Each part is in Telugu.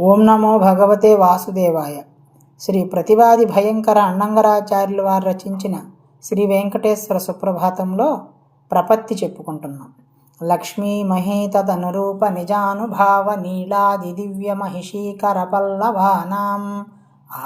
ఓం నమో భగవతే వాసుదేవాయ. శ్రీ ప్రతివాది భయంకర అన్నంగరాచార్యులు వారు రచించిన శ్రీ వెంకటేశ్వర సుప్రభాతంలో ప్రపత్తి చెప్పుకుంటున్నాం. లక్ష్మీ మహీతదనురూప నిజానుభావ నీలాది దివ్య మహిషీకర పల్లవానాం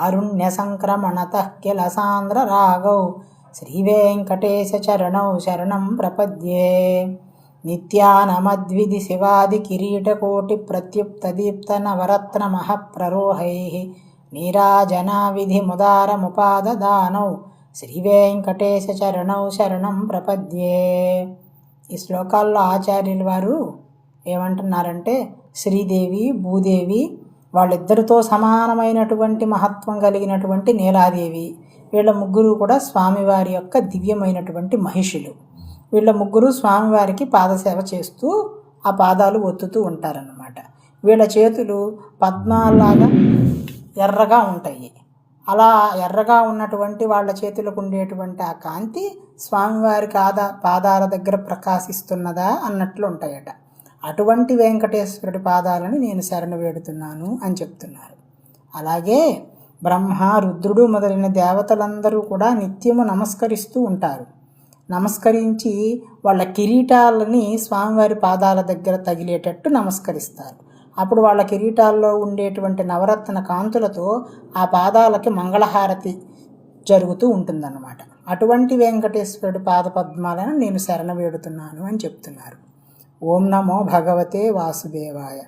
ఆరుణ్య సంక్రమణత కిల సాంద్ర రాగౌ శ్రీ వెంకటేశ చరణౌ శరణం ప్రపద్యే. నిత్యానమద్విధి శివాది కిరీటకోటి ప్రత్యుప్త దీప్త నవరత్న మహప్రరోహై నీరాజనా విధి ముదారముపాదదానౌ శ్రీ వెంకటేశ చరణౌ శరణం ప్రపద్యే. ఈ శ్లోకాల్లో ఆచార్యుల వారు ఏమంటున్నారంటే, శ్రీదేవి భూదేవి వాళ్ళిద్దరితో సమానమైనటువంటి మహత్వం కలిగినటువంటి నీలాదేవి, వీళ్ళ ముగ్గురు కూడా స్వామివారి యొక్క దివ్యమైనటువంటి మహిషులు. వీళ్ళ ముగ్గురు స్వామివారికి పాదసేవ చేస్తూ ఆ పాదాలు ఒత్తుతూ ఉంటారన్నమాట. వీళ్ళ చేతులు పద్మాలాగా ఎర్రగా ఉంటాయి. అలా ఎర్రగా ఉన్నటువంటి వాళ్ళ చేతులకు ఉండేటువంటి ఆ కాంతి స్వామివారి పాదాల దగ్గర ప్రకాశిస్తున్నదా అన్నట్లు ఉంటాయట. అటువంటి వెంకటేశ్వరుడి పాదాలను నేను శరణ వేడుతున్నాను అని చెప్తున్నారు. అలాగే బ్రహ్మ, రుద్రుడు మొదలైన దేవతలందరూ కూడా నిత్యము నమస్కరిస్తూ ఉంటారు. నమస్కరించి వాళ్ళ కిరీటాలని స్వామివారి పాదాల దగ్గర తగిలేటట్టు నమస్కరిస్తారు. అప్పుడు వాళ్ళ కిరీటాల్లో ఉండేటువంటి నవరత్న కాంతులతో ఆ పాదాలకి మంగళహారతి జరుగుతూ ఉంటుందన్నమాట. అటువంటి వెంకటేశ్వరుడి పాదపద్మాలను నేను శరణ వేడుతున్నాను అని చెప్తున్నారు. ఓం నమో భగవతే వాసుదేవాయ.